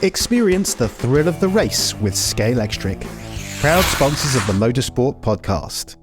Experience the thrill of the race with Scalextric, proud sponsors of the Motorsport podcast.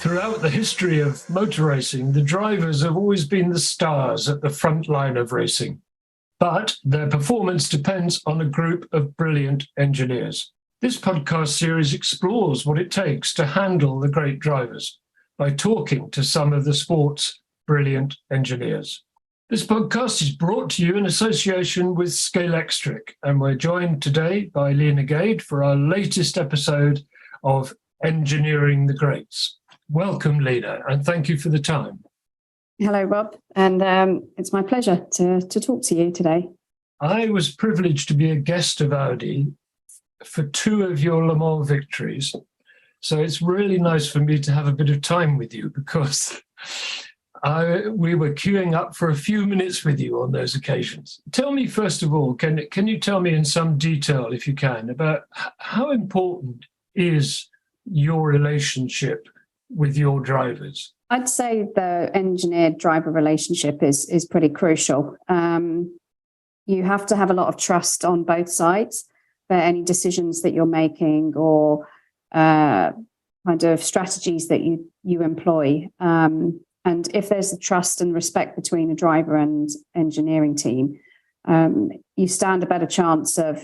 Throughout the history of motor racing, the drivers have always been the stars at the front line of racing, but their performance depends on a group of brilliant engineers. This podcast series explores what it takes to handle the great drivers by talking to some of the sport's brilliant engineers. This podcast is brought to you in association with Scalextric, and we're joined today by Leena Gade for our latest episode of Engineering the Greats. Welcome, Leena, and thank you for the time. Hello, Rob, and it's my pleasure to talk to you today. I was privileged to be a guest of Audi for 2 of your Le Mans victories, so it's really nice for me to have a bit of time with you because we were queuing up for a few minutes with you on those occasions. Tell me, first of all, can you tell me in some detail, if you can, about how important is your relationship with your drivers? I'd say the engineer-driver relationship is pretty crucial. You have to have a lot of trust on both sides for any decisions that you're making or kind of strategies that you employ. And if there's a trust and respect between a driver and engineering team, you stand a better chance of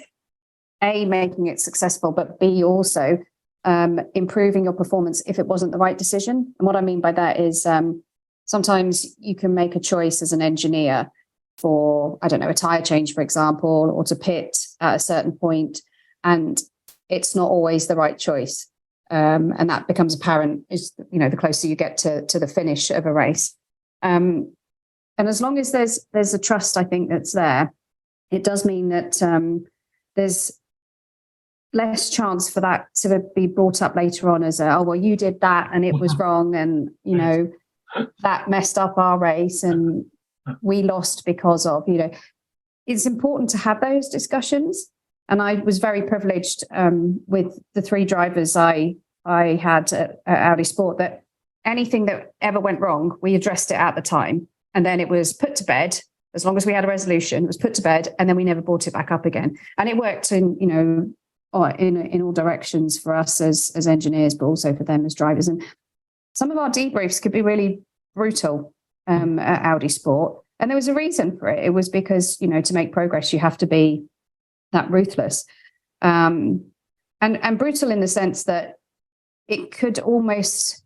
A, making it successful, but B, also improving your performance if it wasn't the right decision. And what I mean by that is sometimes you can make a choice as an engineer for, I don't know, a tire change, for example, or to pit at a certain point, and it's not always the right choice. And that becomes apparent the closer you get to the finish of a race. And as long as there's a trust, I think, that's there, it does mean that there's less chance for that to be brought up later on as you did that and it was wrong, and that messed up our race and we lost because of, it's important to have those discussions. And I was very privileged with the 3 drivers I had at Audi Sport, that anything that ever went wrong, we addressed it at the time, and then it was put to bed. As long as we had a resolution, it was put to bed, and then we never brought it back up again. And it worked in all directions for us as engineers, but also for them as drivers. And some of our debriefs could be really brutal at Audi Sport. And there was a reason for it. It was because, to make progress, you have to be that ruthless. And brutal in the sense that it could almost,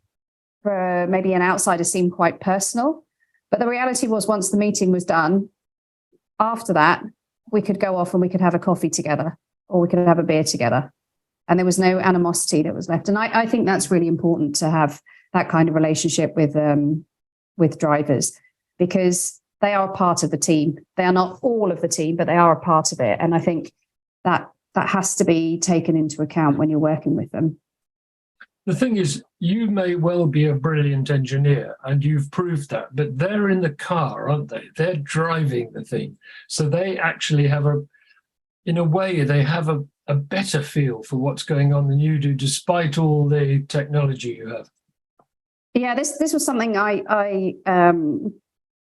for maybe an outsider, seem quite personal. But the reality was, once the meeting was done, after that, we could go off and we could have a coffee together, or we could have a beer together. And there was no animosity that was left. And I think that's really important, to have that kind of relationship with drivers, because they are part of the team. They are not all of the team, but they are a part of it. And I think that has to be taken into account when you're working with them. The thing is, you may well be a brilliant engineer, and you've proved that, but they're in the car, aren't they? They're driving the thing. So they actually have in a way, they have a better feel for what's going on than you do, despite all the technology you have. Yeah, this was something I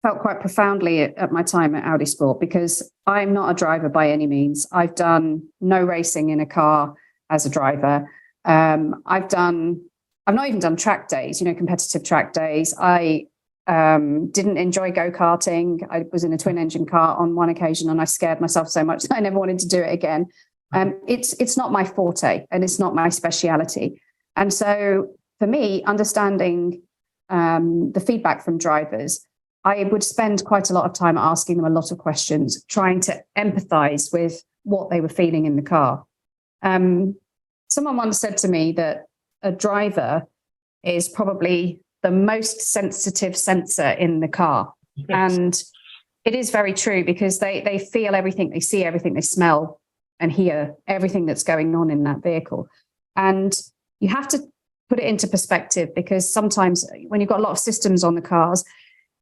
felt quite profoundly at my time at Audi Sport, because I'm not a driver by any means. I've done no racing in a car as a driver. I've not even done track days, competitive track days. I didn't enjoy go-karting. I was in a twin engine car on one occasion, and I scared myself so much that I never wanted to do it again. It's not my forte, and it's not my speciality. And so for me, understanding the feedback from drivers, I would spend quite a lot of time asking them a lot of questions, trying to empathize with what they were feeling in the car. Someone once said to me that a driver is probably the most sensitive sensor in the car. Yes. And it is very true, because they feel everything, they see everything, they smell and hear everything that's going on in that vehicle. And you have to put it into perspective, because sometimes when you've got a lot of systems on the cars,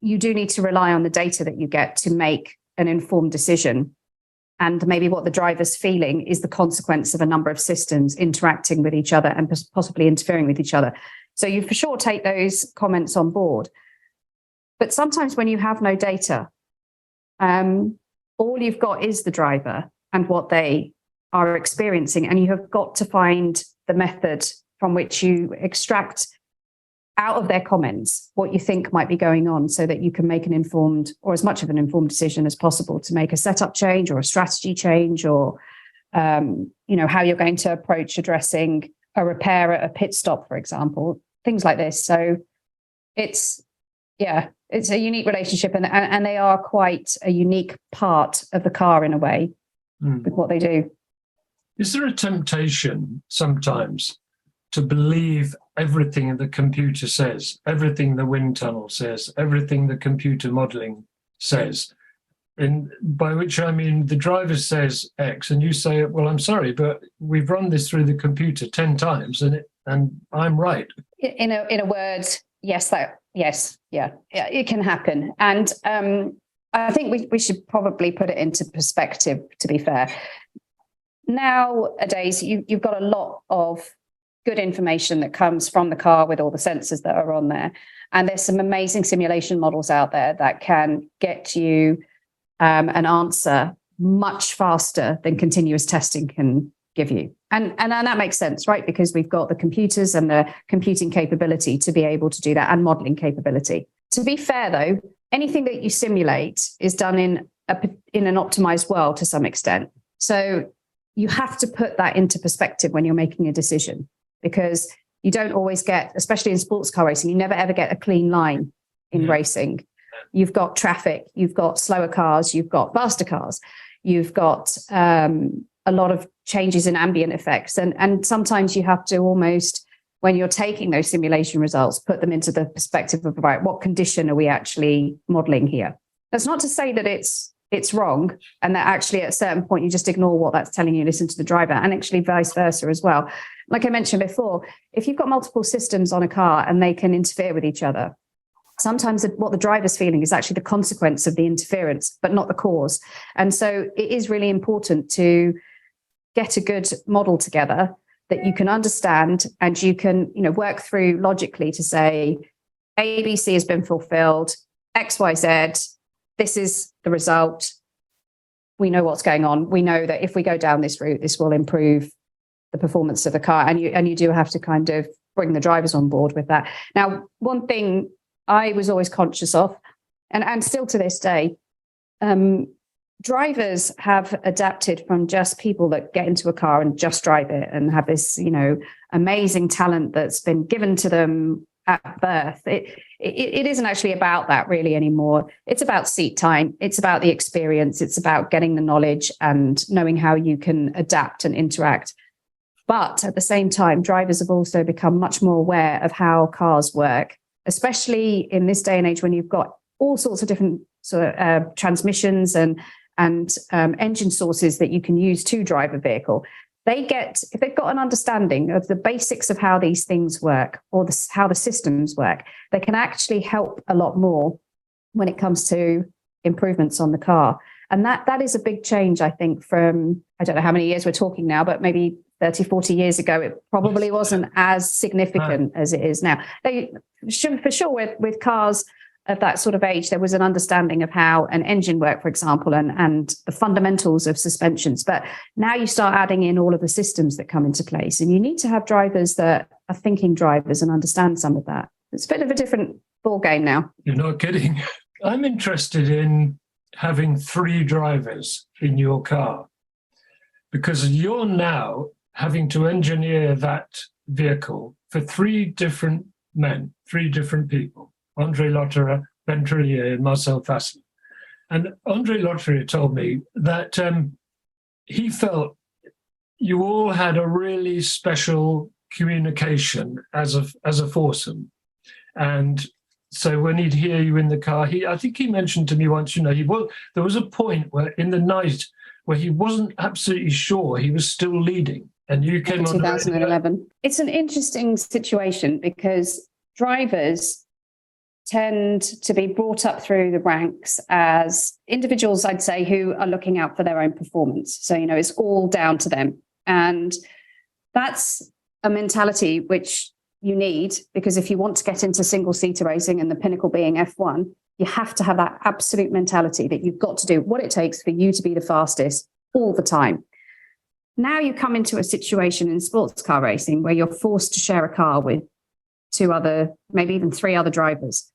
you do need to rely on the data that you get to make an informed decision. And maybe what the driver's feeling is the consequence of a number of systems interacting with each other and possibly interfering with each other. So you for sure take those comments on board. But sometimes when you have no data, all you've got is the driver and what they are experiencing. And you have got to find the method from which you extract out of their comments what you think might be going on, so that you can make an informed, or as much of an informed decision as possible, to make a setup change or a strategy change, or how you're going to approach addressing a repair at a pit stop, for example, things like this. So it's a unique relationship, and they are quite a unique part of the car in a way with what they do. Is there a temptation sometimes to believe everything the computer says, everything the wind tunnel says, everything the computer modeling says? And by which I mean the driver says X and you say, well, I'm sorry, but we've run this through the computer 10 times and I'm right. In a word, yes, it can happen. And I think we should probably put it into perspective, to be fair. Nowadays, you've got a lot of good information that comes from the car with all the sensors that are on there. And there's some amazing simulation models out there that can get you an answer much faster than continuous testing can give you. And that makes sense, right? Because we've got the computers and the computing capability to be able to do that, and modeling capability. To be fair, though, anything that you simulate is done in an optimized world to some extent. So you have to put that into perspective when you're making a decision, because you don't always get, especially in sports car racing, you never ever get a clean line in racing. You've got traffic, you've got slower cars, you've got faster cars, you've got a lot of changes in ambient effects. And sometimes you have to almost, when you're taking those simulation results, put them into the perspective of, right, what condition are we actually modeling here? That's not to say that it's wrong, and that actually at a certain point you just ignore what that's telling you, listen to the driver, and actually vice versa as well. Like I mentioned before, if you've got multiple systems on a car and they can interfere with each other, sometimes what the driver's feeling is actually the consequence of the interference, but not the cause. And so it is really important to get a good model together that you can understand, and you can, work through logically to say, ABC has been fulfilled, XYZ, this is the result. We know what's going on. We know that if we go down this route, this will improve the performance of the car. And you do have to kind of bring the drivers on board with that. Now, one thing I was always conscious of, and still to this day, drivers have adapted from just people that get into a car and just drive it and have this, amazing talent that's been given to them at birth. It isn't actually about that really anymore. It's about seat time. It's about the experience. It's about getting the knowledge and knowing how you can adapt and interact. But at the same time, drivers have also become much more aware of how cars work, especially in this day and age when you've got all sorts of different transmissions and engine sources that you can use to drive a vehicle. If they've got an understanding of the basics of how these things work, or how the systems work, they can actually help a lot more when it comes to improvements on the car. And that is a big change, I think, from, I don't know how many years we're talking now, but maybe 30, 40 years ago, it probably wasn't as significant as it is now. For sure, with cars of that sort of age, there was an understanding of how an engine worked, for example, and the fundamentals of suspensions. But now you start adding in all of the systems that come into place, and you need to have drivers that are thinking drivers and understand some of that. It's a bit of a different ball game now. You're not kidding. I'm interested in having 3 drivers in your car, because you're now having to engineer that vehicle for 3 different men, 3 different people. Andre Lotterer, Ben Trillier, and Marcel Fassler. And Andre Lotterer told me that he felt you all had a really special communication as a foursome. And so when he'd hear you in the car, I think he mentioned to me once, there was a point where in the night where he wasn't absolutely sure he was still leading. And you came on 2011. It's an interesting situation because drivers tend to be brought up through the ranks as individuals, I'd say, who are looking out for their own performance. So, it's all down to them. And that's a mentality which you need, because if you want to get into single-seater racing and the pinnacle being F1, you have to have that absolute mentality that you've got to do what it takes for you to be the fastest all the time. Now you come into a situation in sports car racing where you're forced to share a car with two other, maybe even three other drivers.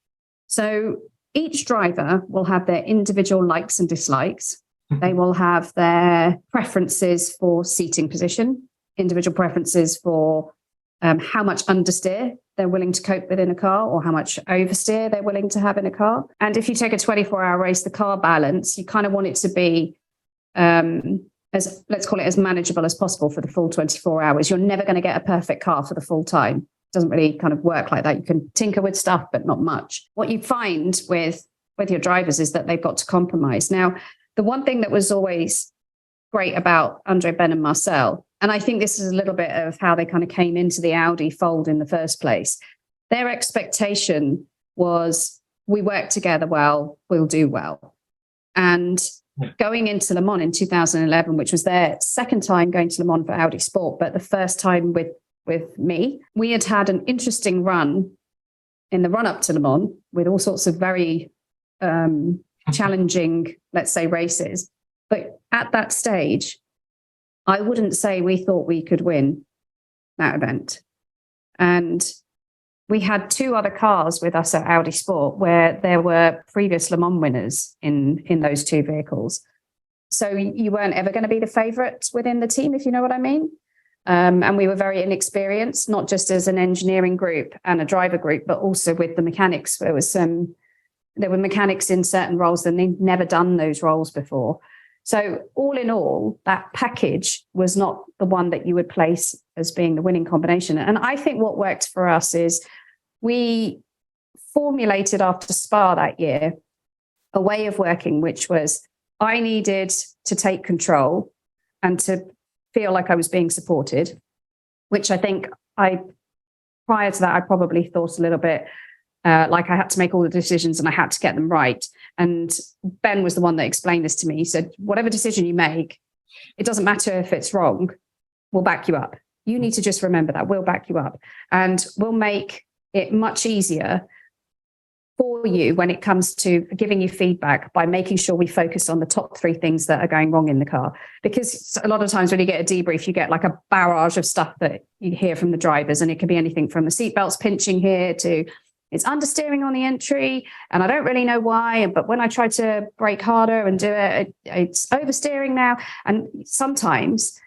So each driver will have their individual likes and dislikes. They will have their preferences for seating position, individual preferences for how much understeer they're willing to cope with in a car or how much oversteer they're willing to have in a car. And if you take a 24-hour race, the car balance, you kind of want it to be as, let's call it, as manageable as possible for the full 24 hours. You're never going to get a perfect car for the full time. It doesn't really kind of work like that. You can tinker with stuff, but not much. What you find with your drivers is that they've got to compromise. Now, the one thing that was always great about Andre, Ben and Marcel, and I think this is a little bit of how they kind of came into the Audi fold in the first place. Their expectation was, we work together well, we'll do well. And going into Le Mans in 2011, which was their second time going to Le Mans for Audi Sport, but the first time with me, we had had an interesting run in the run-up to Le Mans with all sorts of very challenging, let's say, races. But at that stage, I wouldn't say we thought we could win that event. And we had two other cars with us at Audi Sport where there were previous Le Mans winners in those two vehicles. So you weren't ever going to be the favourite within the team, if you know what I mean. And we were very inexperienced, not just as an engineering group and a driver group, but also with the mechanics. There were mechanics in certain roles and they'd never done those roles before. So all in all, that package was not the one that you would place as being the winning combination. And I think what worked for us is we formulated after Spa that year a way of working, which was I needed to take control and to feel like I was being supported, which I think prior to that, I probably thought a little bit like I had to make all the decisions and I had to get them right. And Ben was the one that explained this to me. He said, whatever decision you make, it doesn't matter if it's wrong, we'll back you up. You need to just remember that we'll back you up and we'll make it much easier for you when it comes to giving you feedback by making sure we focus on the top three things that are going wrong in the car. Because a lot of times when you get a debrief, you get like a barrage of stuff that you hear from the drivers. And it can be anything from the seatbelts pinching here to it's understeering on the entry, and I don't really know why. But when I try to brake harder and do it, it's oversteering now. And sometimes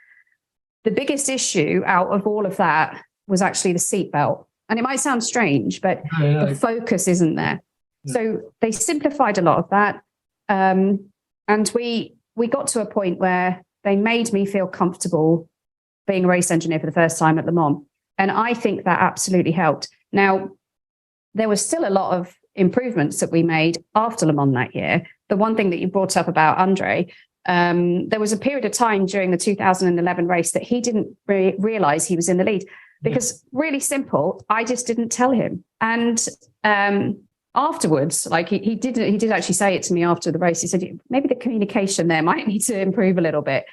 the biggest issue out of all of that was actually the seatbelt. And it might sound strange, but the focus isn't there. Yeah. So they simplified a lot of that. And we got to a point where they made me feel comfortable being a race engineer for the first time at Le Mans. And I think that absolutely helped. Now, there was still a lot of improvements that we made after Le Mans that year. The one thing that you brought up about Andre, there was a period of time during the 2011 race that he didn't realize he was in the lead because really simple, I just didn't tell him. And afterwards, like he did actually say it to me after the race. He said, maybe the communication there might need to improve a little bit.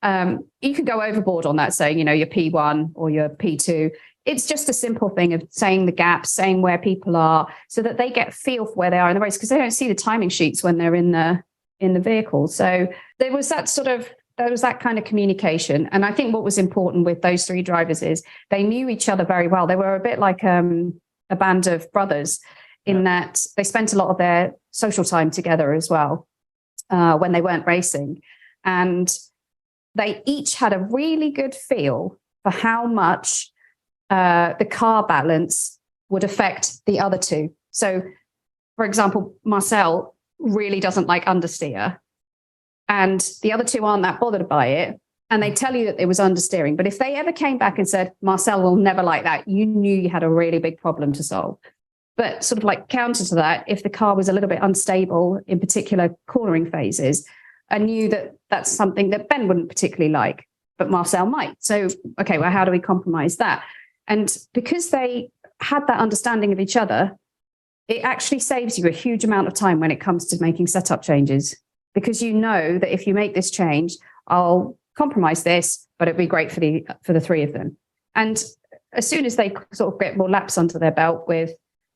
You could go overboard on that saying, you're P1 or you're P2. It's just a simple thing of saying the gaps, saying where people are so that they get a feel for where they are in the race because they don't see the timing sheets when they're in the vehicle. So there was that kind of communication. And I think what was important with those three drivers is they knew each other very well. They were a bit like a band of brothers in that they spent a lot of their social time together as well when they weren't racing. And they each had a really good feel for how much the car balance would affect the other two. So, for example, Marcel really doesn't like understeer, and the other two aren't that bothered by it. and they tell you that it was understeering. But if they ever came back and said, Marcel will never like that, you knew you had a really big problem to solve. But sort of like counter to that, if the car was a little bit unstable in particular cornering phases, I knew that that's something that Ben wouldn't particularly like, but Marcel might. So, okay, well, how do we compromise that? And because they had that understanding of each other, it actually saves you a huge amount of time when it comes to making setup changes, because you know that if you make this change, I'll compromise this, but it'd be great for the three of them. And as soon as they sort of get more laps under their belt with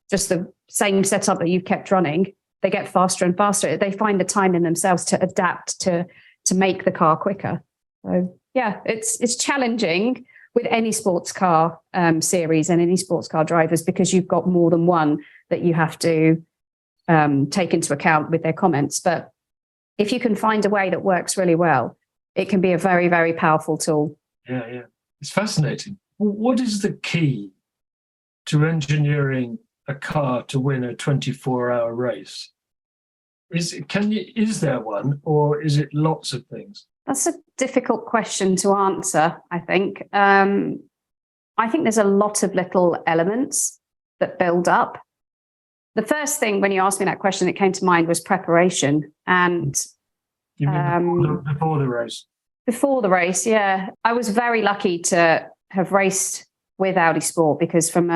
just the same setup that you've kept running, they get faster and faster. They find the time in themselves to adapt to make the car quicker. So yeah, it's challenging with any sports car series and any sports car drivers, because you've got more than one that you have to take into account with their comments. But if you can find a way that works really well, it can be a very, very powerful tool. Yeah. It's fascinating. What is the key to engineering a car to win a 24-hour race? Is there one, or is it lots of things? That's a difficult question to answer, I think. I think there's a lot of little elements that build up. The first thing when you asked me that question that came to mind was preparation. And you mean before the race? Before the race, yeah. I was very lucky to have raced with Audi Sport, because from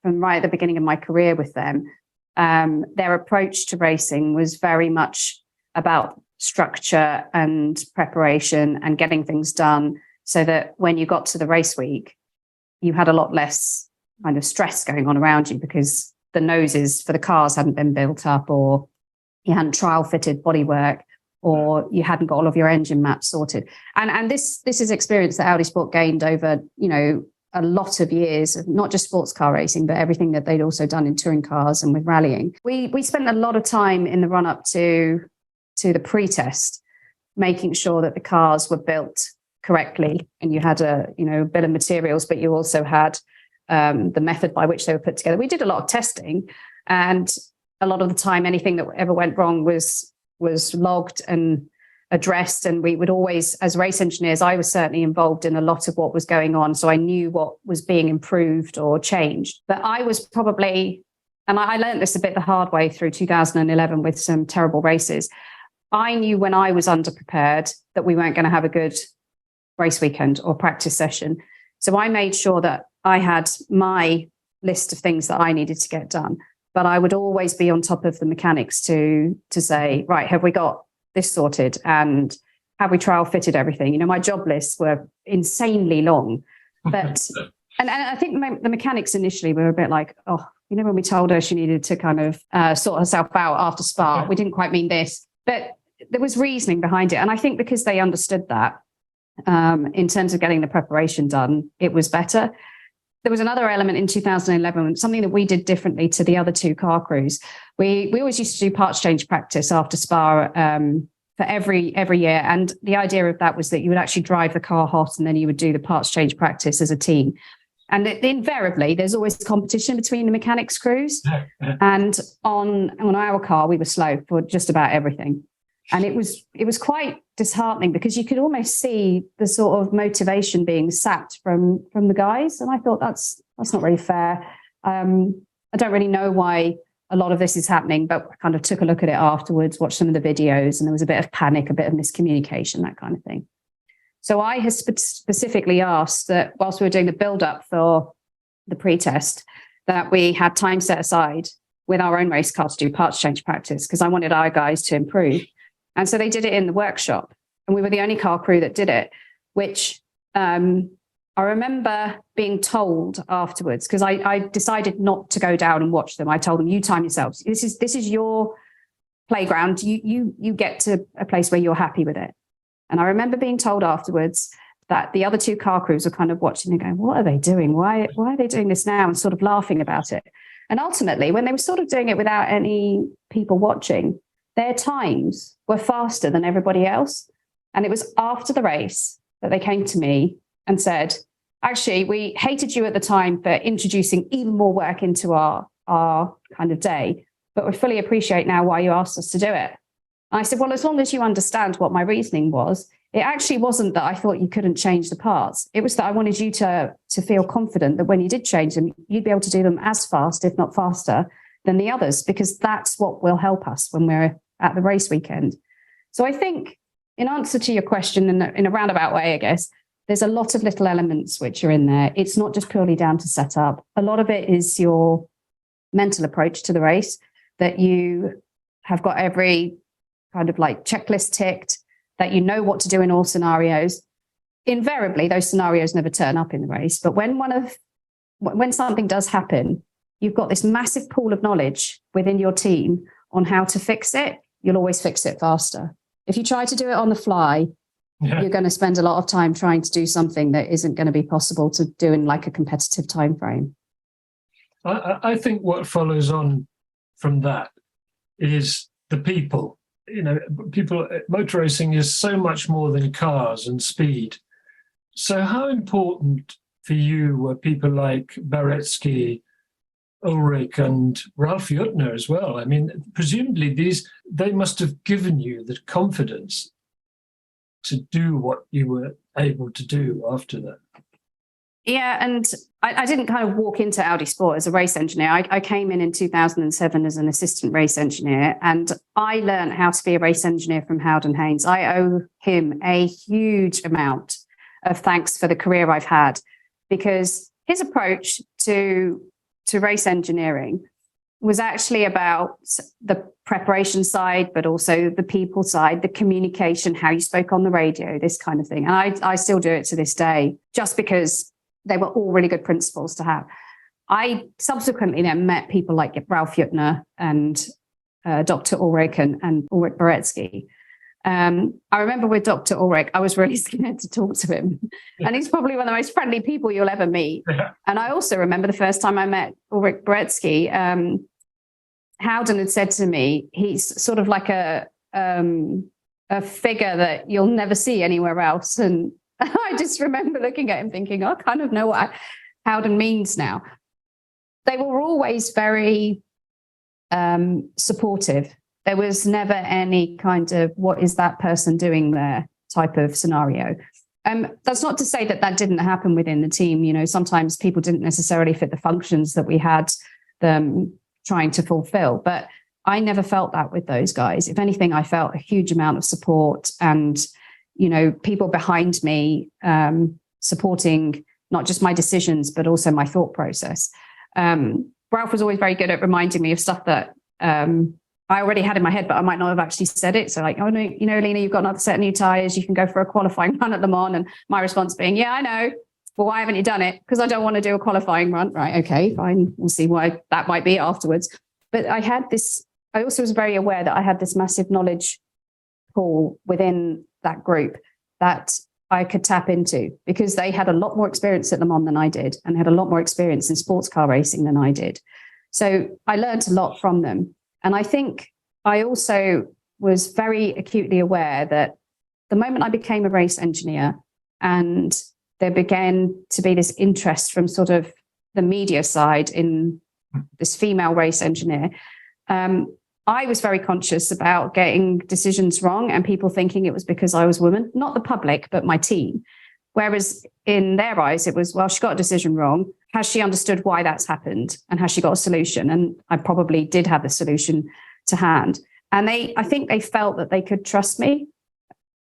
right at the beginning of my career with them, their approach to racing was very much about structure and preparation and getting things done, so that when you got to the race week, you had a lot less kind of stress going on around you, because the noses for the cars hadn't been built up, or you hadn't trial fitted bodywork, or you hadn't got all of your engine maps sorted. And this is experience that Audi Sport gained over, a lot of years of not just sports car racing, but everything that they'd also done in touring cars and with rallying. We spent a lot of time in the run up to the pre-test, making sure that the cars were built correctly, and you had a bill of materials, but you also had the method by which they were put together. We did a lot of testing, and a lot of the time, anything that ever went wrong was logged and addressed. And we would always, as race engineers, I was certainly involved in a lot of what was going on, so I knew what was being improved or changed. But I was probably, and I learned this a bit the hard way through 2011 with some terrible races, I knew when I was underprepared that we weren't going to have a good race weekend or practice session. So I made sure that I had my list of things that I needed to get done, but I would always be on top of the mechanics to say, right, have we got this sorted, and have we trial fitted everything? My job lists were insanely long, but and I think the mechanics initially were a bit like, when we told her she needed to kind of sort herself out after Spa, we didn't quite mean this, but there was reasoning behind it. And I think because they understood that, in terms of getting the preparation done, it was better. There was another element in 2011, something that we did differently to the other two car crews. We always used to do parts change practice after Spa for every year. And the idea of that was that you would actually drive the car hot, and then you would do the parts change practice as a team. And invariably, there's always competition between the mechanics crews. And on our car, we were slow for just about everything. And it was quite disheartening, because you could almost see the sort of motivation being sapped from the guys. And I thought that's not really fair. I don't really know why a lot of this is happening, but I kind of took a look at it afterwards, watched some of the videos, and there was a bit of panic, a bit of miscommunication, that kind of thing. So I had specifically asked that whilst we were doing the build-up for the pre-test, that we had time set aside with our own race car to do parts change practice, because I wanted our guys to improve. And so they did it in the workshop, and we were the only car crew that did it, which I remember being told afterwards, because I decided not to go down and watch them. I told them, you time yourselves. This is your playground. You get to a place where you're happy with it. And I remember being told afterwards that the other two car crews were kind of watching and going, what are they doing? Why are they doing this now? And sort of laughing about it. And ultimately, when they were sort of doing it without any people watching, their times were faster than everybody else. And it was after the race that they came to me and said, actually, we hated you at the time for introducing even more work into our kind of day, but we fully appreciate now why you asked us to do it. And I said, well, as long as you understand what my reasoning was, it actually wasn't that I thought you couldn't change the parts. It was that I wanted you to feel confident that when you did change them, you'd be able to do them as fast, if not faster, than the others, because that's what will help us when we're at the race weekend. So I think, in answer to your question in a roundabout way, I guess, there's a lot of little elements which are in there. It's not just purely down to setup. A lot of it is your mental approach to the race, that you have got every kind of like checklist ticked, that you know what to do in all scenarios. Invariably, those scenarios never turn up in the race. But when something does happen, you've got this massive pool of knowledge within your team on how to fix it. You'll always fix it faster. If you try to do it on the fly, you're going to spend a lot of time trying to do something that isn't going to be possible to do in like a competitive time frame. I think what follows on from that is the people. Motor racing is so much more than cars and speed. So how important for you were people like Baretsky, Ulrich, and Ralf Juttner as well? I mean, presumably they must have given you the confidence to do what you were able to do after that. Yeah, and I didn't kind of walk into Audi Sport as a race engineer. I came in 2007 as an assistant race engineer, and I learned how to be a race engineer from Howden Haynes. I owe him a huge amount of thanks for the career I've had, because his approach to race engineering was actually about the preparation side, but also the people side, the communication, how you spoke on the radio, this kind of thing. And I still do it to this day, just because they were all really good principles to have. I subsequently then met people like Ralf Juttner and Dr. Ulrich and Ulrich Baretsky. I remember with Dr. Ulrich, I was really scared to talk to him. And he's probably one of the most friendly people you'll ever meet. Yeah. And I also remember the first time I met Ulrich Baretsky, Howden had said to me, he's sort of like a figure that you'll never see anywhere else. And I just remember looking at him thinking, I kind of know what Howden means now. They were always very supportive. There was never any kind of, what is that person doing there type of scenario. That's not to say that didn't happen within the team. Sometimes people didn't necessarily fit the functions that we had them trying to fulfill. But I never felt that with those guys. If anything, I felt a huge amount of support and people behind me supporting not just my decisions, but also my thought process. Ralph was always very good at reminding me of stuff that I already had in my head, but I might not have actually said it. So like, oh no, Leena, you've got another set of new tyres. You can go for a qualifying run at Le Mans. And my response being, yeah, I know. Well, why haven't you done it? Because I don't want to do a qualifying run. Right. Okay, fine. We'll see why that might be afterwards. But I also was very aware that I had this massive knowledge pool within that group that I could tap into, because they had a lot more experience at Le Mans than I did, and had a lot more experience in sports car racing than I did. So I learned a lot from them. And I think I also was very acutely aware that the moment I became a race engineer and there began to be this interest from sort of the media side in this female race engineer, I was very conscious about getting decisions wrong and people thinking it was because I was a woman, not the public, but my team. Whereas in their eyes, it was, well, she got a decision wrong. Has she understood why that's happened? And has she got a solution? And I probably did have the solution to hand. And I think they felt that they could trust me.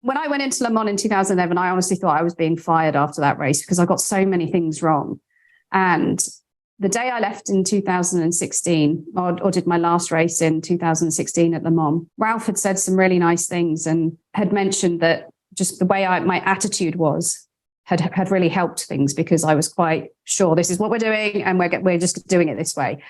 When I went into Le Mans in 2011, I honestly thought I was being fired after that race because I got so many things wrong. And the day I left in 2016, or did my last race in 2016 at Le Mans, Ralph had said some really nice things and had mentioned that just the way my attitude was had really helped things, because I was quite sure this is what we're doing and we're just doing it this way.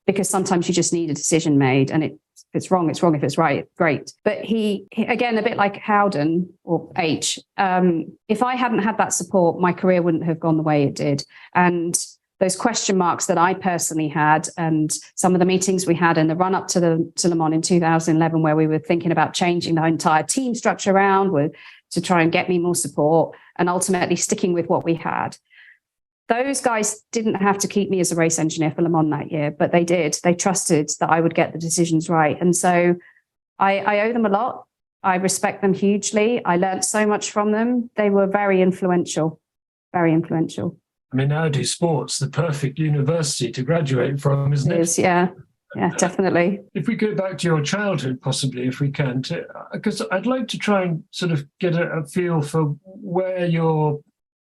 Because sometimes you just need a decision made, and if it's wrong, it's wrong. If it's right, great. But he again, a bit like Howden or H, if I hadn't had that support, my career wouldn't have gone the way it did. And those question marks that I personally had, and some of the meetings we had in the run up to Le Mans in 2011, where we were thinking about changing the entire team structure around to try and get me more support, and ultimately sticking with what we had. Those guys didn't have to keep me as a race engineer for Le Mans that year, but they did. They trusted that I would get the decisions right. And so I owe them a lot. I respect them hugely. I learned so much from them. They were very influential, very influential. I mean, Audi Sports, the perfect university to graduate from, isn't it? It is, yeah. Yeah, definitely. If we go back to your childhood, possibly, if we can, because I'd like to try and sort of get a feel for where your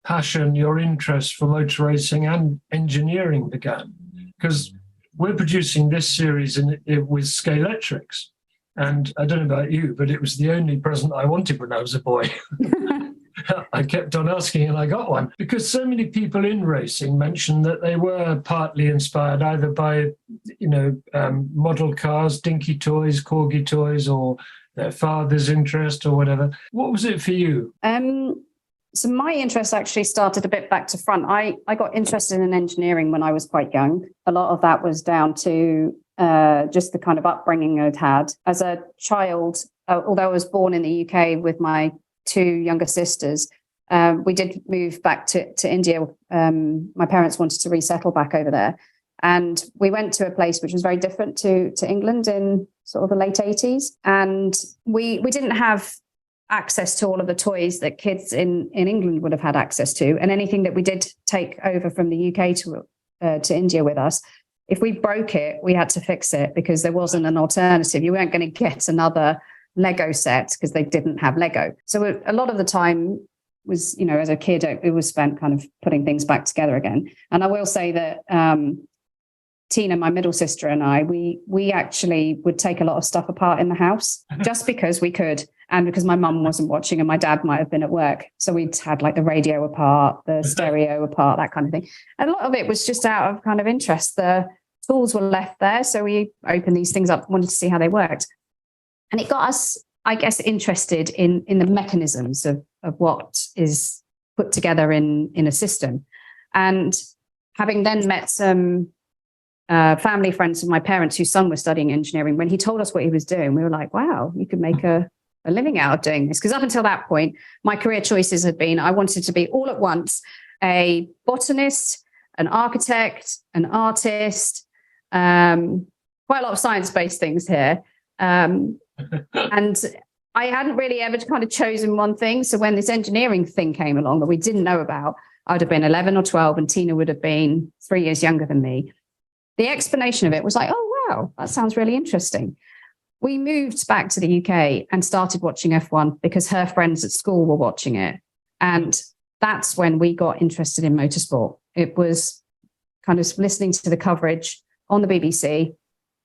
passion, your interest for motor racing and engineering began. Because we're producing this series with Scalextrics. And I don't know about you, but it was the only present I wanted when I was a boy. I kept on asking and I got one, because so many people in racing mentioned that they were partly inspired either by, model cars, dinky toys, corgi toys, or their father's interest or whatever. What was it for you? So my interest actually started a bit back to front. I got interested in engineering when I was quite young. A lot of that was down to just the kind of upbringing I'd had. As a child, although I was born in the UK with my two younger sisters, we did move back to India. My parents wanted to resettle back over there. And we went to a place which was very different to England in sort of the late 80s. And we didn't have access to all of the toys that kids in England would have had access to. And anything that we did take over from the UK to India with us, if we broke it, we had to fix it because there wasn't an alternative. You weren't going to get another Lego set because they didn't have Lego. So a lot of the time was, as a kid, it was spent kind of putting things back together again. And I will say that Tina, my middle sister, and I, we actually would take a lot of stuff apart in the house just because we could. And because my mum wasn't watching and my dad might have been at work. So we'd had like the radio apart, the stereo apart, that kind of thing. And a lot of it was just out of kind of interest. The tools were left there. So we opened these things up, wanted to see how they worked. And it got us, I guess, interested in the mechanisms of what is put together in a system. And having then met some family friends of my parents whose son was studying engineering, when he told us what he was doing, we were like, wow, you could make a living out of doing this. Because up until that point, my career choices had been, I wanted to be all at once a botanist, an architect, an artist, quite a lot of science-based things here. And I hadn't really ever kind of chosen one thing. So when this engineering thing came along that we didn't know about, I would have been 11 or 12 and Tina would have been 3 years younger than me. The explanation of it was like, oh, wow, that sounds really interesting. We moved back to the UK and started watching F1 because her friends at school were watching it. And that's when we got interested in motorsport. It was kind of listening to the coverage on the BBC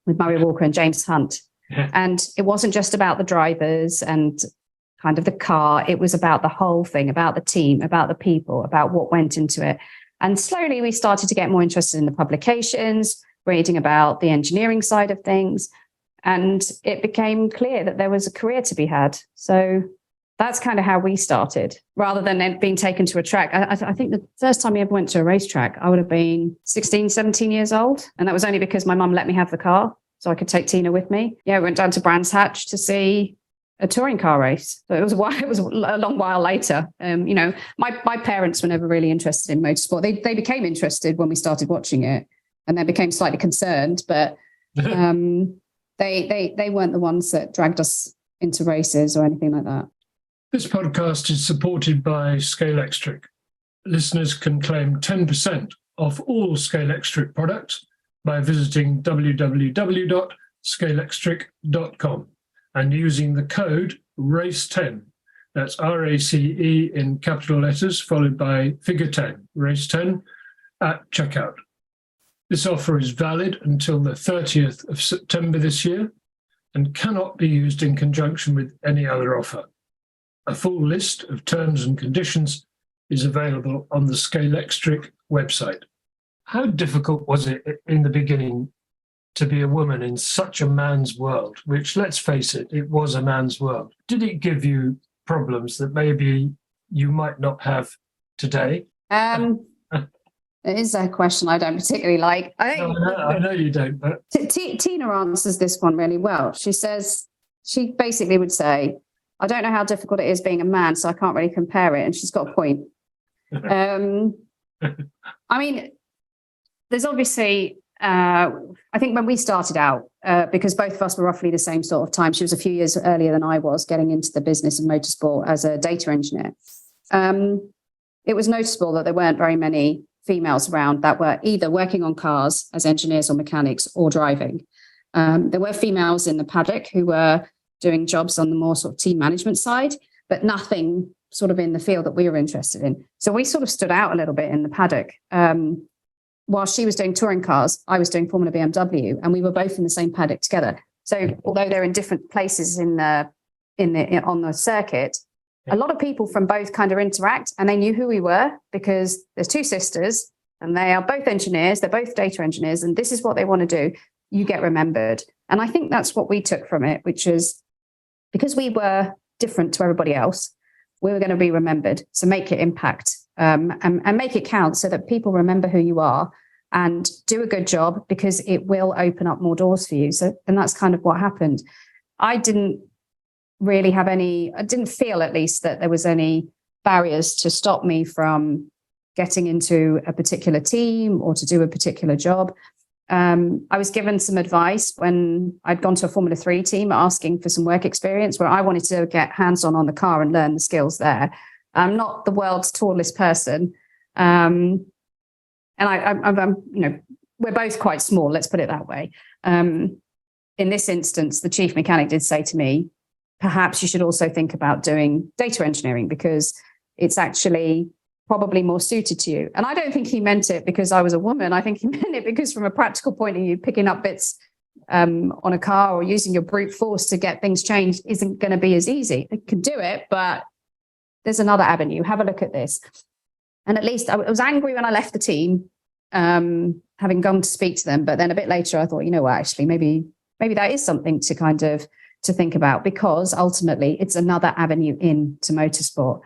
with Murray Walker and James Hunt. Yeah. And it wasn't just about the drivers and kind of the car. It was about the whole thing, about the team, about the people, about what went into it. And slowly we started to get more interested in the publications, reading about the engineering side of things. And it became clear that there was a career to be had. So that's kind of how we started, rather than being taken to a track. I think the first time we ever went to a racetrack, I would have been 16, 17 years old. And that was only because my mum let me have the car so I could take Tina with me. Yeah, we went down to Brands Hatch to see a touring car race. So it was a long while later. My parents were never really interested in motorsport. They became interested when we started watching it and then became slightly concerned, but they weren't the ones that dragged us into races or anything like that. This podcast is supported by Scalextric. Listeners can claim 10% off all Scalextric products by visiting www.scalextric.com and using the code RACE10. That's RACE in capital letters, followed by figure 10, RACE10, at checkout. This offer is valid until the 30th of September this year and cannot be used in conjunction with any other offer. A full list of terms and conditions is available on the Scalextric website. How difficult was it in the beginning to be a woman in such a man's world, which, let's face it, it was a man's world? Did it give you problems that maybe you might not have today? It is a question I don't particularly like. I know you don't, but Tina answers this one really well. She basically would say, I don't know how difficult it is being a man, so I can't really compare it. And she's got a point. I mean, there's obviously I think when we started out, because both of us were roughly the same sort of time, she was a few years earlier than I was getting into the business of motorsport as a data engineer. It was noticeable that there weren't very many females around that were either working on cars as engineers or mechanics or driving. There were females in the paddock who were doing jobs on the more sort of team management side, but nothing sort of in the field that we were interested in. So we sort of stood out a little bit in the paddock. While she was doing touring cars, I was doing Formula BMW, and we were both in the same paddock together. So although they're in different places on the circuit, a lot of people from both kind of interact, and they knew who we were because there's two sisters and they are both engineers. They're both data engineers, and this is what they want to do. You get remembered. And I think that's what we took from it, which is because we were different to everybody else, we were going to be remembered. So make it impact and make it count so that people remember who you are and do a good job, because it will open up more doors for you. So, and that's kind of what happened. I didn't feel at least that there was any barriers to stop me from getting into a particular team or to do a particular job. I was given some advice when I'd gone to a Formula 3 team asking for some work experience, where I wanted to get hands-on the car and learn the skills there. I'm not the world's tallest person. And we're both quite small, let's put it that way. In this instance, the chief mechanic did say to me, perhaps you should also think about doing data engineering, because it's actually probably more suited to you. And I don't think he meant it because I was a woman. I think he meant it because from a practical point of view, picking up bits on a car or using your brute force to get things changed isn't going to be as easy. You can do it, but there's another avenue. Have a look at this. And at least I was angry when I left the team, having gone to speak to them. But then a bit later, I thought, you know what, actually, maybe that is something to kind of to think about, because ultimately it's another avenue into motorsport.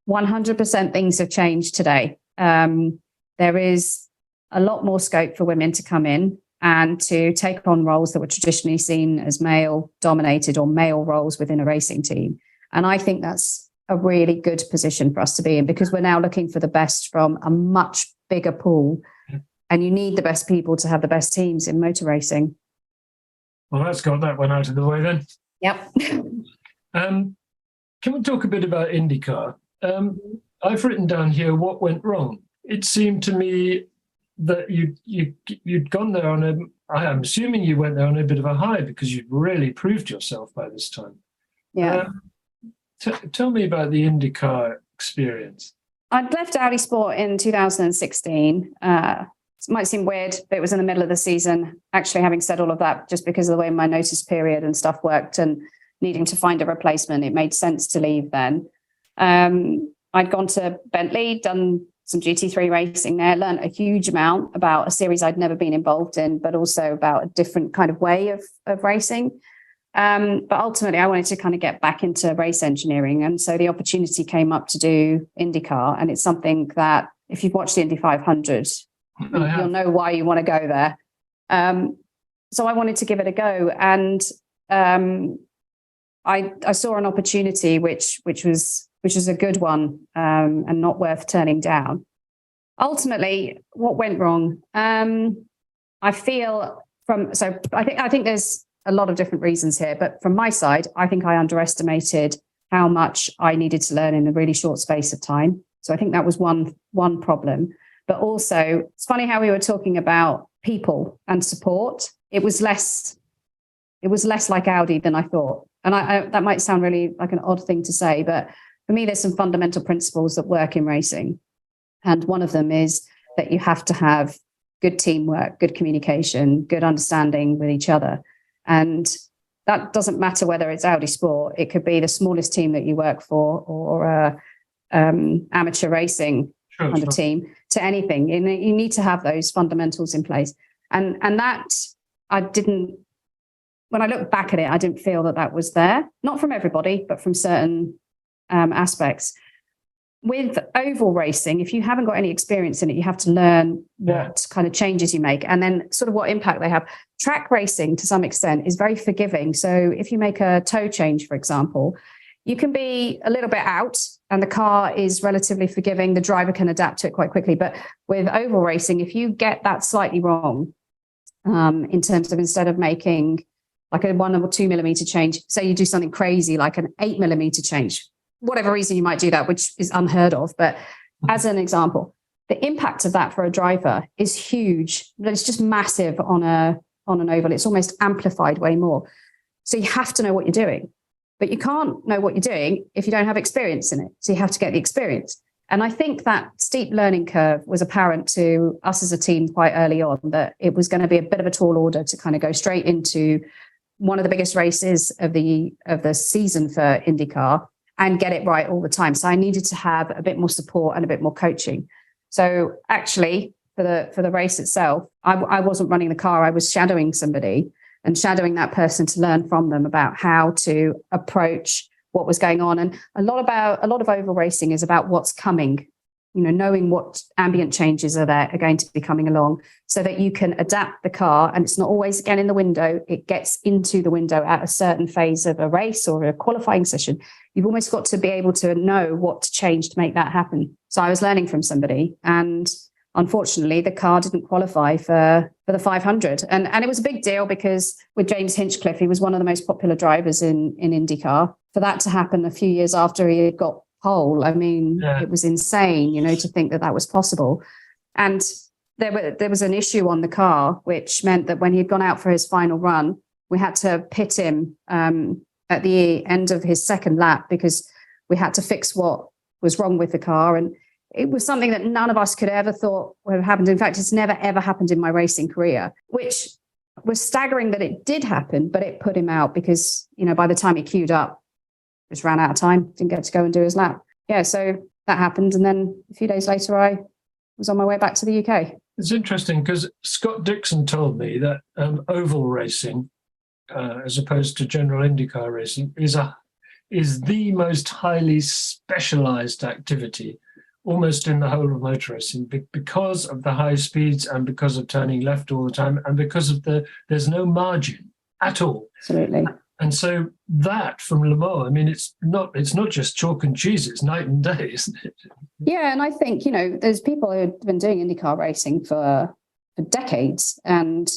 100% things have changed today. There is a lot more scope for women to come in and to take on roles that were traditionally seen as male dominated or male roles within a racing team. And I think that's a really good position for us to be in, because we're now looking for the best from a much bigger pool, and you need the best people to have the best teams in motor racing. Well, that's got that one out of the way then. Yep. Can we talk a bit about IndyCar? I've written down here what went wrong. It seemed to me that you'd gone there I'm assuming you went there on a bit of a high, because you'd really proved yourself by this time. Yeah. Tell me about the IndyCar experience. I'd left Audi Sport in 2016. It might seem weird, but it was in the middle of the season. Actually, having said all of that, just because of the way my notice period and stuff worked and needing to find a replacement, it made sense to leave then. I'd gone to Bentley, done some GT3 racing there, learned a huge amount about a series I'd never been involved in, but also about a different kind of way of racing. But ultimately, I wanted to kind of get back into race engineering. And so the opportunity came up to do IndyCar. And it's something that if you've watched the Indy 500, you'll know why you want to go there. So I wanted to give it a go. And I saw an opportunity which was a good one, and not worth turning down. Ultimately, what went wrong? I think there's a lot of different reasons here, but from my side, I think I underestimated how much I needed to learn in a really short space of time. So I think that was one problem. But also, it's funny how we were talking about people and support. It was less like Audi than I thought. And that might sound really like an odd thing to say, but for me, there's some fundamental principles that work in racing. And one of them is that you have to have good teamwork, good communication, good understanding with each other. And that doesn't matter whether it's Audi Sport. It could be the smallest team that you work for, or amateur racing kind of team, to anything. You need to have those fundamentals in place. And that I didn't, when I look back at it, I didn't feel that was there. Not from everybody, but from certain aspects. With oval racing, if you haven't got any experience in it, you have to learn what kind of changes you make and then sort of what impact they have. Track racing, to some extent, is very forgiving. So if you make a toe change, for example, you can be a little bit out and the car is relatively forgiving. The driver can adapt to it quite quickly. But with oval racing, if you get that slightly wrong, in terms of instead of making like a 1 or 2 millimeter change, say you do something crazy like an 8 millimeter change, whatever reason you might do that, which is unheard of. But as an example, the impact of that for a driver is huge. It's just massive on an oval. It's almost amplified way more. So you have to know what you're doing, but you can't know what you're doing if you don't have experience in it. So you have to get the experience. And I think that steep learning curve was apparent to us as a team quite early on, that it was going to be a bit of a tall order to kind of go straight into one of the biggest races of the season for IndyCar and get it right all the time. So I needed to have a bit more support and a bit more coaching. So actually, for the race itself, I wasn't running the car. I was shadowing somebody and shadowing that person to learn from them about how to approach what was going on. And a lot of oval racing is about what's coming, knowing what ambient changes are going to be coming along so that you can adapt the car. And it's not always again in the window. It gets into the window at a certain phase of a race or a qualifying session. You've almost got to be able to know what to change to make that happen. So I was learning from somebody, and unfortunately, the car didn't qualify for the 500. And it was a big deal because with James Hinchcliffe, he was one of the most popular drivers in IndyCar. For that to happen a few years after he had got pole, I mean, It was insane, to think that was possible. And there was an issue on the car, which meant that when he'd gone out for his final run, we had to pit him at the end of his second lap because we had to fix what was wrong with the car. And it was something that none of us could ever thought would have happened. In fact, it's never, ever happened in my racing career, which was staggering that it did happen, but it put him out because, by the time he queued up, just ran out of time, didn't get to go and do his lap. Yeah, so that happened. And then a few days later, I was on my way back to the UK. It's interesting because Scott Dixon told me that oval racing, as opposed to general IndyCar racing, is the most highly specialized activity almost in the whole of motor racing because of the high speeds and because of turning left all the time and because of there's no margin at all. Absolutely. And so that from Le Mans, I mean, it's not just chalk and cheese, it's night and day, isn't it? Yeah, and I think, there's people who have been doing IndyCar racing for decades and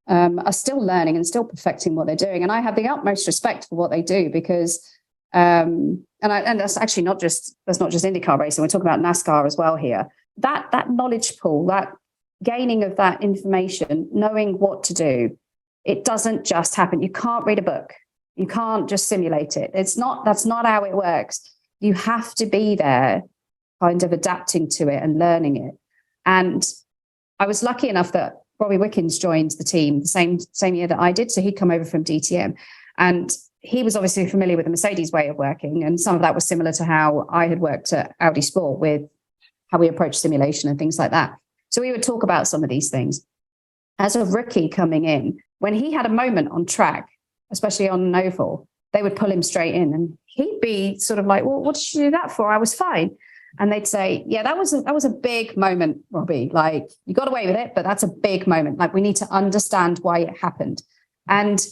are still learning and still perfecting what they're doing. And I have the utmost respect for what they do because and that's actually not just IndyCar racing. We're talking about NASCAR as well here. That knowledge pool, that gaining of that information, knowing what to do, it doesn't just happen. You can't read a book. You can't just simulate it. That's not how it works. You have to be there, kind of adapting to it and learning it. And I was lucky enough that Robbie Wickens joined the team the same year that I did. So he'd come over from DTM, and he was obviously familiar with the Mercedes way of working. And some of that was similar to how I had worked at Audi Sport with how we approach simulation and things like that. So we would talk about some of these things. As a rookie coming in, when he had a moment on track, especially on an oval, they would pull him straight in and he'd be sort of like, well, what did you do that for? I was fine. And they'd say, yeah, that was a big moment, Robbie. Like, you got away with it, but that's a big moment. Like, we need to understand why it happened. And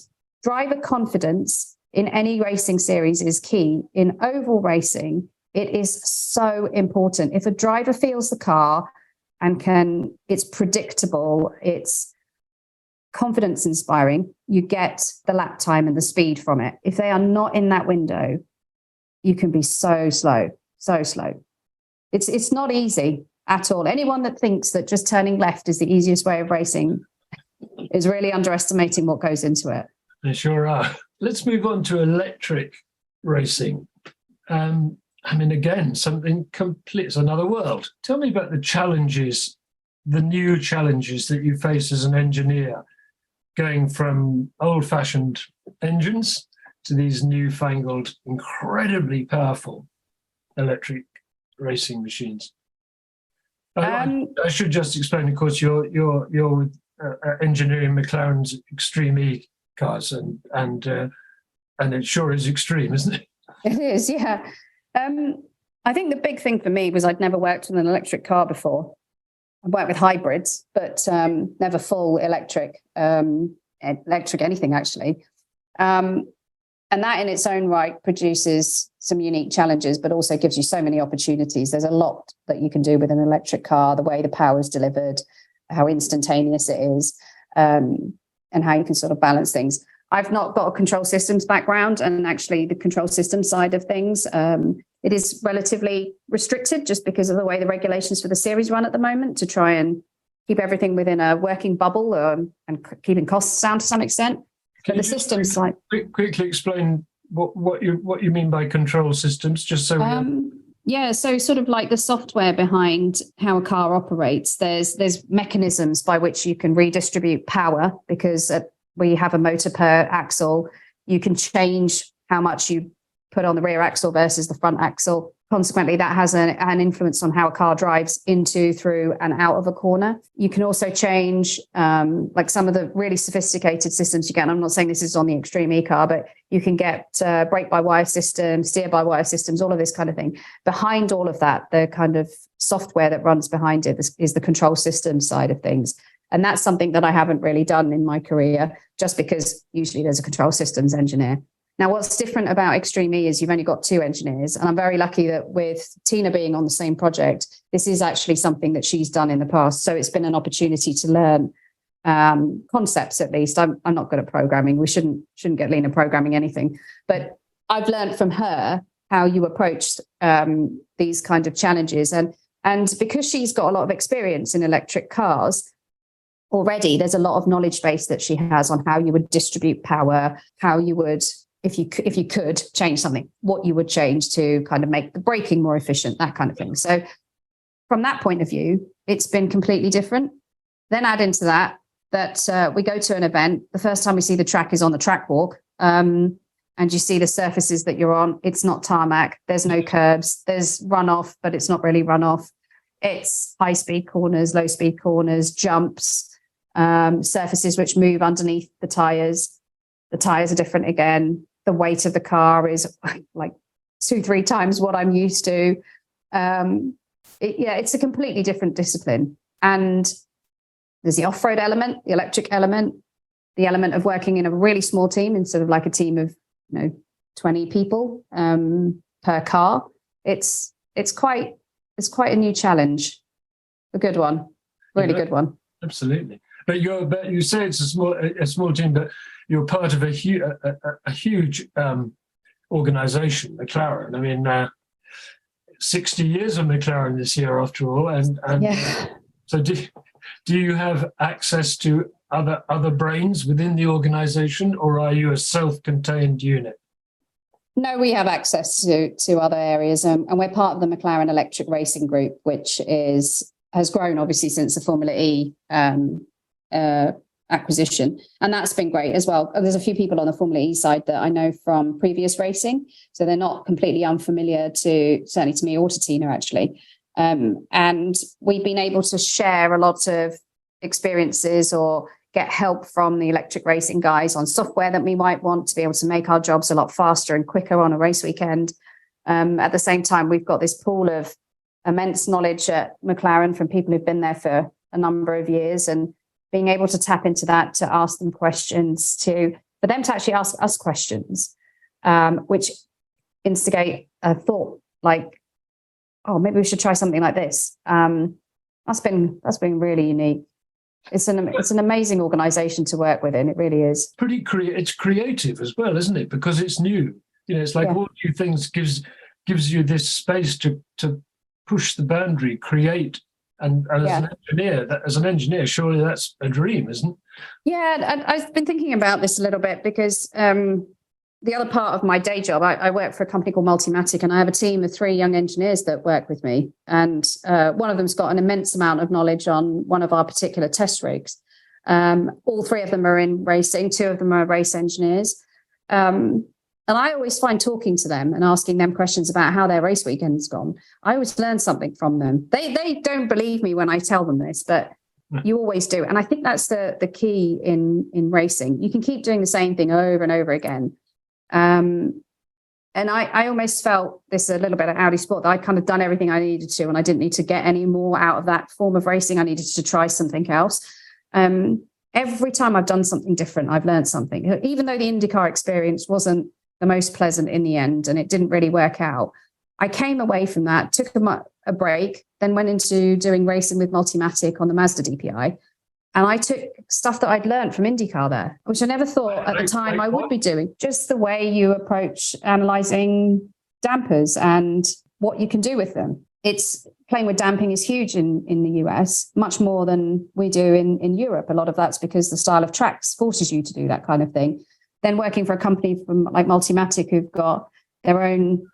driver confidence in any racing series is key. In oval racing, it is so important. If a driver feels the car and it's predictable, it's confidence inspiring, you get the lap time and the speed from it. If they are not in that window, you can be so slow. It's not easy at all. Anyone that thinks that just turning left is the easiest way of racing is really underestimating what goes into it. They sure are. Let's move on to electric racing. Again, something complete, it's another world. Tell me about the new challenges that you face as an engineer, going from old-fashioned engines to these newfangled, incredibly powerful electric racing machines. I should just explain, of course, you're engineering McLaren's Extreme E cars, and it sure is extreme, isn't it? It is, yeah. I think the big thing for me was I'd never worked with an electric car before. I worked with hybrids, but never full electric anything actually. And that in its own right produces some unique challenges, but also gives you so many opportunities. There's a lot that you can do with an electric car, the way the power is delivered, how instantaneous it is. and how you can sort of balance things. I've not got a control systems background, and actually the control system side of things, it is relatively restricted just because of the way the regulations for the series run at the moment, to try and keep everything within a working bubble, and keeping costs down to some extent. But the systems side, quickly explain what you mean by control systems, just so so sort of like the software behind how a car operates. There's mechanisms by which you can redistribute power, because we have a motor per axle. You can change how much you put on the rear axle versus the front axle. Consequently, that has an influence on how a car drives into, through, and out of a corner. You can also change, like some of the really sophisticated systems you get. And I'm not saying this is on the Extreme E-car, but you can get brake-by-wire systems, steer-by-wire systems, all of this kind of thing. Behind all of that, the kind of software that runs behind it is the control system side of things. And that's something that I haven't really done in my career, just because usually there's a control systems engineer. Now, what's different about Extreme E is you've only got 2 engineers. And I'm very lucky that with Tina being on the same project, this is actually something that she's done in the past. So it's been an opportunity to learn concepts, at least. I'm not good at programming. We shouldn't get Leena programming anything. But I've learned from her how you approach these kind of challenges. And because she's got a lot of experience in electric cars, already there's a lot of knowledge base that she has on how you would distribute power, how you would, if you could change something, what you would change to kind of make the braking more efficient, that kind of thing. So from that point of view, it's been completely different. Then add into that we go to an event. The first time we see the track is on the track walk, and you see the surfaces that you're on. It's not tarmac. There's no curbs. There's runoff, but it's not really runoff. It's high-speed corners, low-speed corners, jumps, surfaces which move underneath the tyres. The tyres are different again. The weight of the car is like 2-3 times what I'm used to. It's a completely different discipline. And there's the off-road element, the electric element, the element of working in a really small team instead of like a team of 20 people per car. It's quite a new challenge. A good one, really good one. Absolutely. But you say it's a small team, but you're part of a huge organization, McLaren. I mean, 60 years of McLaren this year, after all. And yeah. So do you have access to other brains within the organization, or are you a self-contained unit? No, we have access to other areas, and we're part of the McLaren Electric Racing Group, which has grown obviously since the Formula E acquisition, and that's been great as well. There's a few people on the Formula E side that I know from previous racing, so they're not completely unfamiliar certainly to me or to Tina actually. And we've been able to share a lot of experiences or get help from the electric racing guys on software that we might want to be able to make our jobs a lot faster and quicker on a race weekend. At the same time, we've got this pool of immense knowledge at McLaren from people who've been there for a number of years, and being able to tap into that to ask them questions, for them to actually ask us questions, which instigate a thought like, oh, maybe we should try something like this. That's been really unique. It's an amazing organization to work within. It really is. It's creative as well, isn't it? Because it's new. It's like all new things gives you this space to push the boundary, create. And as an engineer, surely that's a dream, isn't it? Yeah, I've been thinking about this a little bit because the other part of my day job, I work for a company called Multimatic, and I have a team of 3 young engineers that work with me. And one of them's got an immense amount of knowledge on one of our particular test rigs. All 3 of them are in racing. 2 of them are race engineers. And I always find talking to them and asking them questions about how their race weekend's gone, I always learn something from them. They don't believe me when I tell them this, but you always do. And I think that's the key in racing. You can keep doing the same thing over and over again. And I almost felt this a little bit at Audi Sport, that I'd kind of done everything I needed to, and I didn't need to get any more out of that form of racing. I needed to try something else. Every time I've done something different, I've learned something. Even though the IndyCar experience wasn't the most pleasant in the end, and it didn't really work out, I came away from that, took a break, then went into doing racing with Multimatic on the Mazda DPI. And I took stuff that I'd learned from IndyCar there, which I never thought at the time I would be doing. Just the way you approach analysing dampers and what you can do with them. It's playing with damping is huge in the US, much more than we do in Europe. A lot of that's because the style of tracks forces you to do that kind of thing. Then working for a company from like Multimatic, who've got their own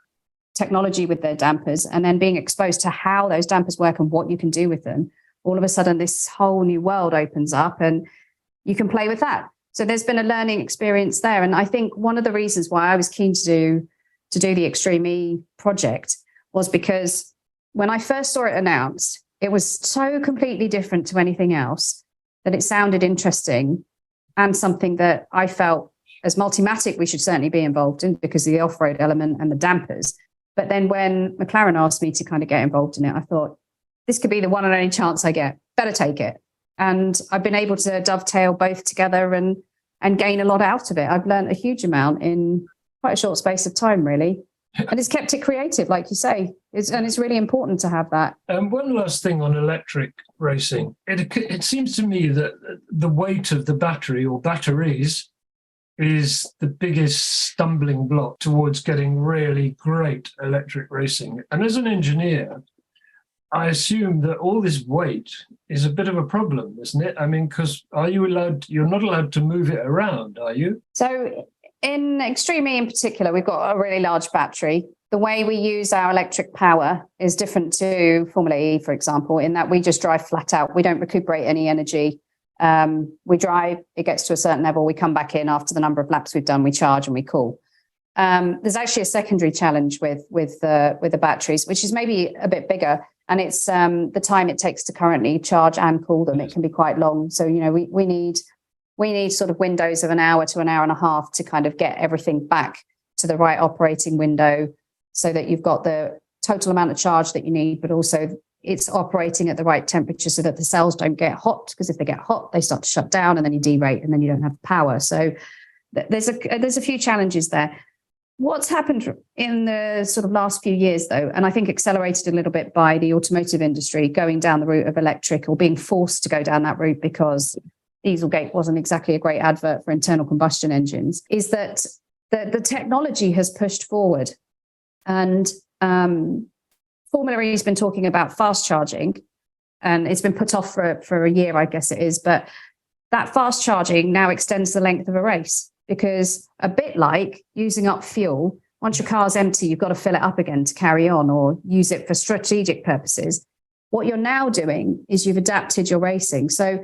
technology with their dampers, and then being exposed to how those dampers work and what you can do with them, all of a sudden this whole new world opens up and you can play with that. So there's been a learning experience there. And I think one of the reasons why I was keen to do the Extreme E project was because when I first saw it announced, it was so completely different to anything else that it sounded interesting and something that I felt as Multimatic we should certainly be involved in because of the off-road element and the dampers. But then when McLaren asked me to kind of get involved in it, I thought, this could be the one and only chance I get. Better take it. And I've been able to dovetail both together and gain a lot out of it. I've learned a huge amount in quite a short space of time, really. And it's kept it creative, like you say. And it's really important to have that. One last thing on electric racing. It seems to me that the weight of the battery or batteries is the biggest stumbling block towards getting really great electric racing. And as an engineer, I assume that all this weight is a bit of a problem, isn't it? I mean, because you're not allowed to move it around, are you? So in Extreme E in particular, we've got a really large battery. The way we use our electric power is different to Formula E, for example, in that we just drive flat out. We don't recuperate any energy. We drive, it gets to a certain level, we come back in after the number of laps we've done, we charge and we cool. There's actually a secondary challenge with the batteries, which is maybe a bit bigger, and it's the time it takes to currently charge and cool them. It can be quite long. So, we need sort of windows of an hour to an hour and a half to kind of get everything back to the right operating window so that you've got the total amount of charge that you need, but also it's operating at the right temperature so that the cells don't get hot, because if they get hot, they start to shut down and then you derate and then you don't have power. So there's a few challenges there. What's happened in the sort of last few years, though, and I think accelerated a little bit by the automotive industry going down the route of electric or being forced to go down that route because Dieselgate wasn't exactly a great advert for internal combustion engines, is that the technology has pushed forward. And Formula E has been talking about fast charging, and it's been put off for a year, I guess it is. But that fast charging now extends the length of a race, because a bit like using up fuel, once your car's empty, you've got to fill it up again to carry on or use it for strategic purposes. What you're now doing is you've adapted your racing. So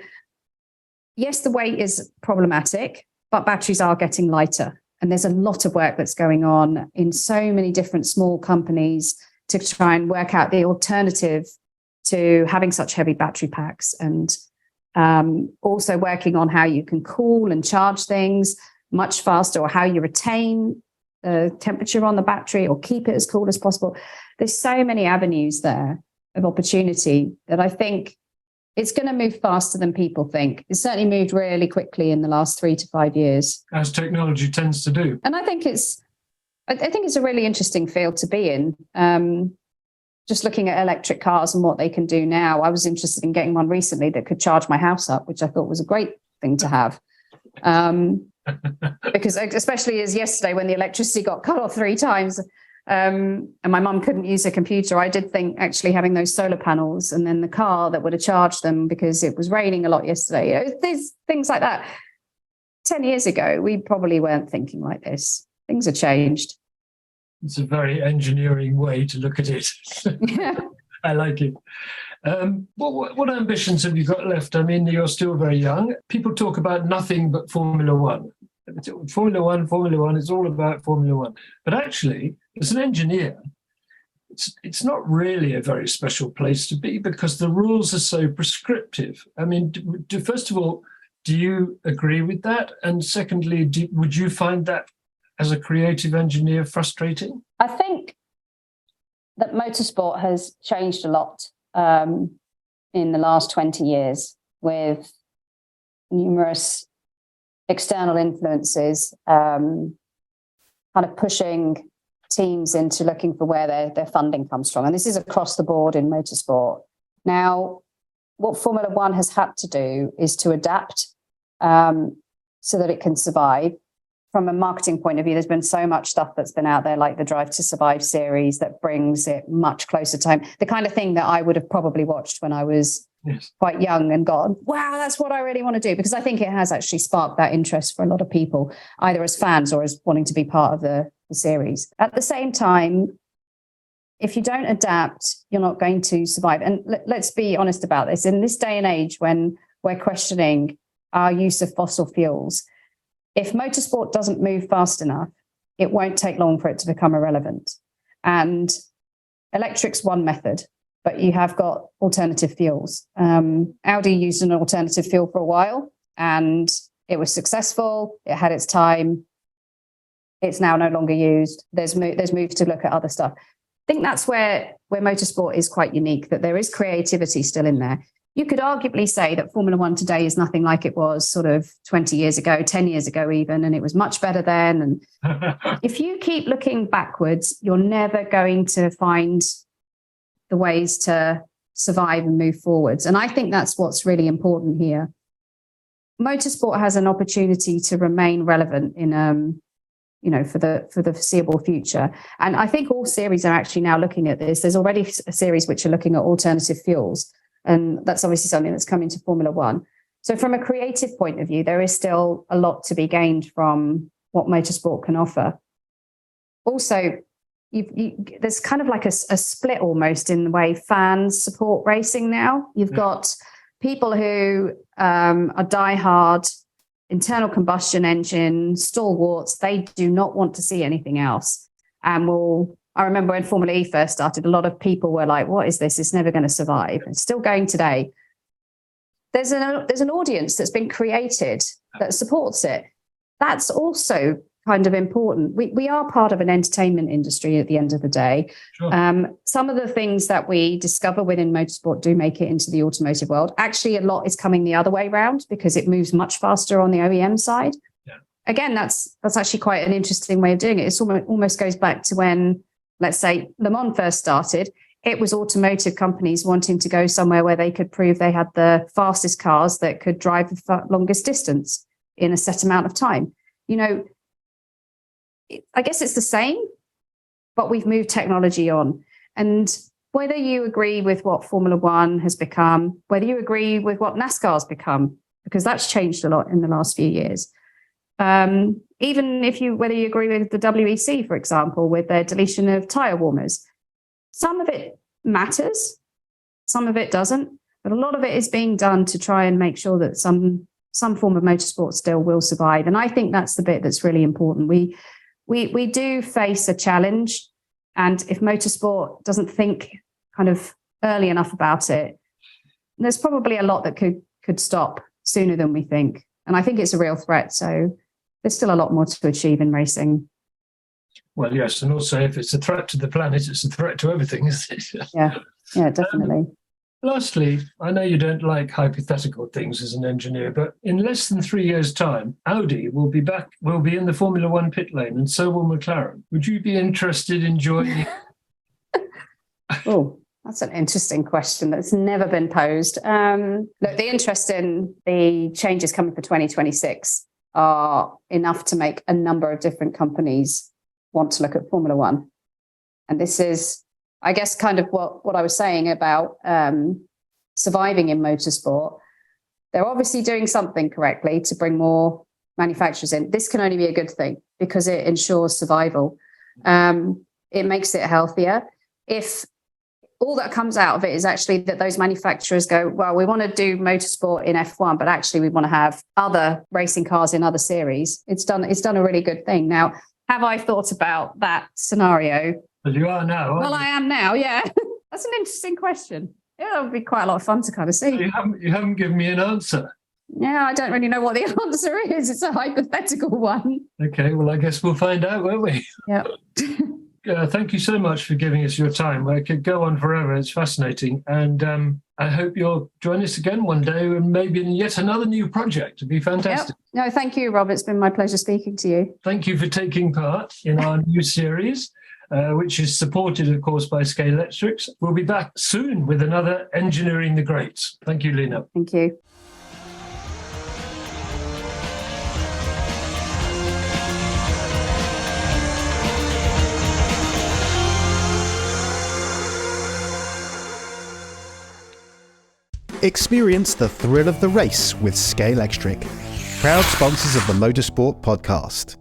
yes, the weight is problematic, but batteries are getting lighter. And there's a lot of work that's going on in so many different small companies to try and work out the alternative to having such heavy battery packs, and also working on how you can cool and charge things much faster, or how you retain the temperature on the battery or keep it as cool as possible. There's so many avenues there of opportunity that I think it's going to move faster than people think. It's certainly moved really quickly in the last 3 to 5 years, as technology tends to do. And I think it's a really interesting field to be in. Just looking at electric cars and what they can do now, I was interested in getting one recently that could charge my house up, which I thought was a great thing to have. Because especially as yesterday when the electricity got cut off 3 times, and my mum couldn't use her computer, I did think actually having those solar panels and then the car that would have charged them, because it was raining a lot yesterday. There's things like that. 10 years ago, we probably weren't thinking like this. Things have changed. It's a very engineering way to look at it. Yeah. I like it. What ambitions have you got left? I mean, you're still very young. People talk about nothing but Formula One. Formula One, it's all about Formula One. But actually, as an engineer, it's not really a very special place to be, because the rules are so prescriptive. I mean, first of all, do you agree with that? And secondly, would you find that as a creative engineer frustrating? I think that motorsport has changed a lot in the last 20 years, with numerous external influences kind of pushing teams into looking for where their funding comes from. And this is across the board in motorsport. Now, what Formula One has had to do is to adapt so that it can survive. From a marketing point of view, there's been so much stuff that's been out there, like the Drive to Survive series, that brings it much closer to home. The kind of thing that I would have probably watched when I was quite young and gone, wow, that's what I really want to do. Because I think it has actually sparked that interest for a lot of people, either as fans or as wanting to be part of the series. At the same time, if you don't adapt, you're not going to survive. And let's be honest about this. In this day and age, when we're questioning our use of fossil fuels, if motorsport doesn't move fast enough, it won't take long for it to become irrelevant. And electric's one method, but you have got alternative fuels. Audi used an alternative fuel for a while, and it was successful. It had its time. It's now no longer used. There's moves to look at other stuff. I think that's where motorsport is quite unique, that there is creativity still in there. You could arguably say that Formula One today is nothing like it was sort of 20 years ago, 10 years ago even, and it was much better then. And if you keep looking backwards, you're never going to find the ways to survive and move forwards. And I think that's what's really important here. Motorsport has an opportunity to remain relevant in for the foreseeable future. And I think all series are actually now looking at this. There's already a series which are looking at alternative fuels. And that's obviously something that's coming to Formula One. So from a creative point of view, there is still a lot to be gained from what motorsport can offer. Also, there's kind of like a split almost in the way fans support racing now. You've got people who are diehard internal combustion engine stalwarts. They do not want to see anything else. And I remember when Formula E first started, a lot of people were like, what is this? It's never going to survive. It's still going today. There's an audience that's been created that supports it. That's also kind of important. We are part of an entertainment industry at the end of the day. Sure. Some of the things that we discover within motorsport do make it into the automotive world. Actually, a lot is coming the other way around because it moves much faster on the OEM side. Yeah. Again, that's actually quite an interesting way of doing it. It almost goes back to when, let's say, Le Mans first started. It was automotive companies wanting to go somewhere where they could prove they had the fastest cars that could drive the longest distance in a set amount of time. I guess it's the same, but we've moved technology on. And whether you agree with what Formula One has become, whether you agree with what NASCAR's become, because that's changed a lot in the last few years. Even whether you agree with the WEC, for example, with their deletion of tyre warmers, some of it matters, some of it doesn't, but a lot of it is being done to try and make sure that some form of motorsport still will survive. And I think that's the bit that's really important. We do face a challenge, and if motorsport doesn't think kind of early enough about it, there's probably a lot that could stop sooner than we think. And I think it's a real threat. So there's still a lot more to achieve in racing. Well, yes, and also if it's a threat to the planet, it's a threat to everything, isn't it? Yeah, definitely. Lastly, I know you don't like hypothetical things as an engineer, but in less than 3 years' time, Audi will be in the Formula One pit lane, and so will McLaren. Would you be interested in joining? Oh, that's an interesting question that's never been posed. Look, the interest in the changes coming for 2026 are enough to make a number of different companies want to look at Formula One. And this is, I guess, kind of what I was saying about surviving in motorsport. They're obviously doing something correctly to bring more manufacturers in. This can only be a good thing because it ensures survival. It makes it healthier. If all that comes out of it is actually that those manufacturers go, well, we want to do motorsport in F1, but actually we want to have other racing cars in other series. It's done a really good thing. Now, have I thought about that scenario? Well, you are now. Well, I am now, yeah. That's an interesting question. Yeah, that would be quite a lot of fun to kind of see. You haven't given me an answer. Yeah, I don't really know what the answer is. It's a hypothetical one. Okay, well, I guess we'll find out, won't we? Yeah. Thank you so much for giving us your time. I could go on forever. It's fascinating. And I hope you'll join us again one day and maybe in yet another new project. It'd be fantastic. Yep. No, thank you, Rob. It's been my pleasure speaking to you. Thank you for taking part in our new series. which is supported, of course, by Scalextric. We'll be back soon with another Engineering the Greats. Thank you, Leena. Thank you. Experience the thrill of the race with Scalextric, proud sponsors of the Motorsport podcast.